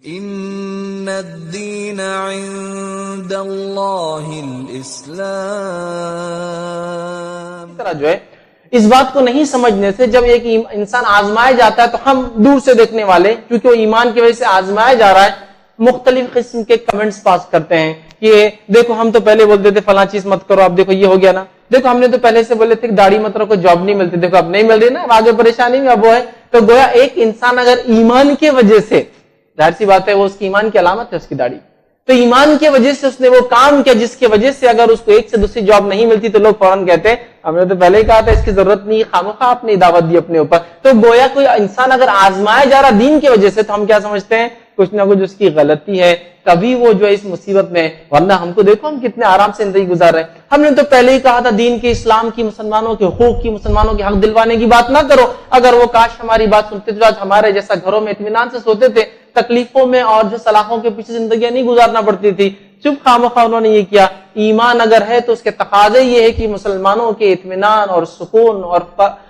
ان الدین عند اللہ الاسلام. طرح جو ہے اس بات کو نہیں سمجھنے سے جب ایک انسان آزمایا جاتا ہے تو ہم دور سے دیکھنے والے کیونکہ وہ ایمان کی وجہ سے آزمایا جا رہا ہے مختلف قسم کے کمنٹس پاس کرتے ہیں کہ دیکھو ہم تو پہلے بولتے تھے فلاں چیز مت کرو، اب دیکھو یہ ہو گیا نا، دیکھو ہم نے تو پہلے سے بولے تھے کہ داڑھی مت رکھو جاب نہیں ملتی، دیکھو اب نہیں مل رہی نا، اب آگے پریشانی میں اب وہ ہے. تو گویا ایک انسان اگر ایمان کی وجہ سے، ظاہر سی بات ہے وہ اس کی ایمان کی علامت ہے اس کی داڑھی، تو ایمان کی وجہ سے اس نے وہ کام کیا جس کی وجہ سے اگر اس کو ایک سے دوسری جاب نہیں ملتی تو لوگ فوراً کہتے ہیں ہم نے تو پہلے ہی کہا تھا اس کی ضرورت نہیں، خامخواہ آپ نے دعوت دی اپنے اوپر. تو گویا کوئی انسان اگر آزمایا جا رہا دین کی وجہ سے تو ہم کیا سمجھتے ہیں کچھ نہ کچھ اس کی غلطی ہے، کبھی وہ جو اس مصیبت میں، ورنہ ہم کو دیکھو ہم کتنے آرام سے زندگی گزار رہے ہیں. ہم نے تو پہلے ہی کہا تھا دین کے، اسلام کی، مسلمانوں کے حقوق کی، مسلمانوں کے حق دلوانے کی بات نہ کرو. اگر وہ کاش ہماری بات سنتے تو آج ہمارے جیسا گھروں میں اطمینان سے سوتے تھے، تکلیفوں میں اور جو سلاخوں کے پیچھے زندگیاں نہیں گزارنا پڑتی تھی. چپ خامخواہ انہوں نے یہ کیا. ایمان اگر ہے تو اس کے تقاضے یہ ہے کہ مسلمانوں کے اطمینان اور سکون اور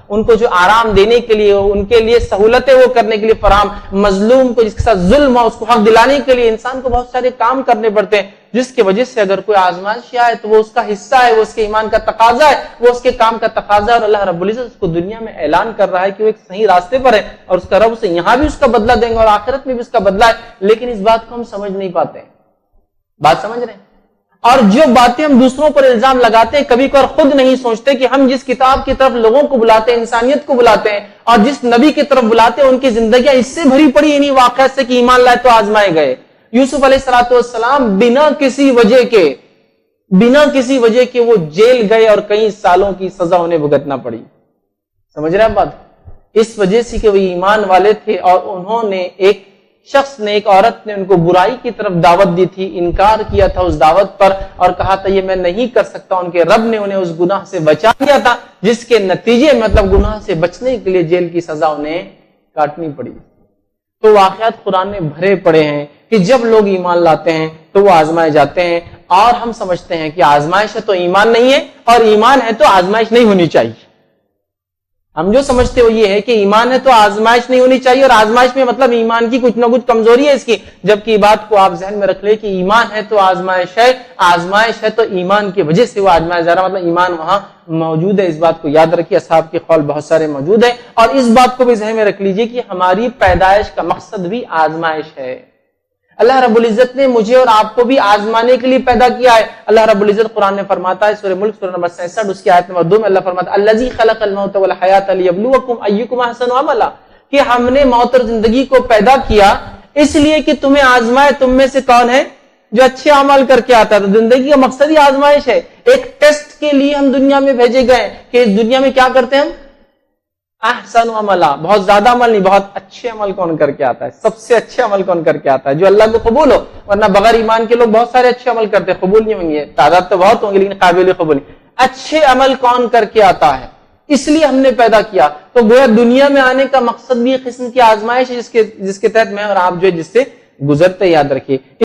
ان کو جو آرام دینے کے لیے، ان کے لیے سہولتیں وہ کرنے کے لیے فراہم، مظلوم کو جس کے ساتھ ظلم ہو اس کو حق دلانے کے لیے انسان کو بہت سارے کام کرنے پڑتے ہیں، جس کی وجہ سے اگر کوئی آزمائش آئے تو وہ اس کا حصہ ہے، وہ اس کے ایمان کا تقاضا ہے، وہ اس کے کام کا تقاضا ہے. اور اللہ رب العزت اس کو دنیا میں اعلان کر رہا ہے کہ وہ ایک صحیح راستے پر ہے اور اس کا رب اسے یہاں بھی اس کا بدلہ دیں گے اور آخرت میں بھی اس کا بدلہ ہے. لیکن اس بات کو ہم سمجھ نہیں پاتے ہیں. بات سمجھ رہے ہیں؟ اور جو باتیں ہم دوسروں پر الزام لگاتے ہیں کبھی کبھار خود نہیں سوچتے کہ ہم جس کتاب کی طرف لوگوں کو بلاتے ہیں، انسانیت کو بلاتے ہیں، اور جس نبی کی طرف بلاتے ہیں ان کی زندگیاں اس سے بھری پڑی انہی واقعات سے کہ ایمان لائے تو آزمائے گئے. یوسف علیہ السلام بنا کسی وجہ کے وہ جیل گئے اور کئی سالوں کی سزا انہیں بھگتنا پڑی. سمجھ رہے ہیں بات؟ اس وجہ سے کہ وہ ایمان والے تھے اور انہوں نے ایک شخص نے، ایک عورت نے ان کو برائی کی طرف دعوت دی تھی، انکار کیا تھا اس دعوت پر اور کہا تھا یہ میں نہیں کر سکتا. ان کے رب نے انہیں اس گناہ سے بچا دیا تھا جس کے نتیجے مطلب گناہ سے بچنے کے لیے جیل کی سزا انہیں کاٹنی پڑی. تو واقعات قرآن میں بھرے پڑے ہیں کہ جب لوگ ایمان لاتے ہیں تو وہ آزمائے جاتے ہیں، اور ہم سمجھتے ہیں کہ آزمائش ہے تو ایمان نہیں ہے اور ایمان ہے تو آزمائش نہیں ہونی چاہیے. ہم جو سمجھتے ہو یہ ہے کہ ایمان ہے تو آزمائش نہیں ہونی چاہیے، اور آزمائش میں مطلب ایمان کی کچھ نہ کچھ کمزوری ہے اس کی. جبکہ بات کو آپ ذہن میں رکھ لیں کہ ایمان ہے تو آزمائش ہے، آزمائش ہے تو ایمان کی وجہ سے وہ آزمایا جا رہا، مطلب ایمان وہاں موجود ہے. اس بات کو یاد رکھیے. اصحاب کے قول بہت سارے موجود ہیں، اور اس بات کو بھی ذہن میں رکھ لیجئے کہ ہماری پیدائش کا مقصد بھی آزمائش ہے. اللہ رب العزت نے مجھے اور آپ کو بھی آزمانے کے لیے پیدا کیا ہے. اللہ رب العزت قرآن میں فرماتا ہے سورہ ملک سورہ نمبر 66 اس کی آیت نمبر 2 میں اللہ فرماتا ہے الذی خلق الموت والحیات لیبلوکم ایکم احسن عملا، کہ ہم نے موت اور زندگی کو پیدا کیا اس لیے کہ تمہیں آزمائے تم میں سے کون ہے جو اچھے عمل کر کے آتا ہے. تو زندگی کا مقصد ہی آزمائش ہے. ایک ٹیسٹ کے لیے ہم دنیا میں بھیجے گئے کہ اس دنیا میں کیا کرتے ہیں ہم احسن عملا، بہت زیادہ عمل نہیں، بہت اچھے عمل کون کر کے آتا ہے، سب سے اچھے عمل کون کر کے آتا ہے جو اللہ کو قبول ہو. ورنہ بغیر ایمان کے لوگ بہت سارے اچھے عمل کرتے ہیں، قبول نہیں ہوں گے، تعداد تو بہت ہوں گے لیکن قابل قبول نہیں. اچھے عمل کون کر کے آتا ہے اس لیے ہم نے پیدا کیا. تو گویا دنیا میں آنے کا مقصد بھی ایک قسم کی آزمائش ہے جس کے تحت میں اور آپ جو ہے جس سے گزرتے. یاد رکھیے.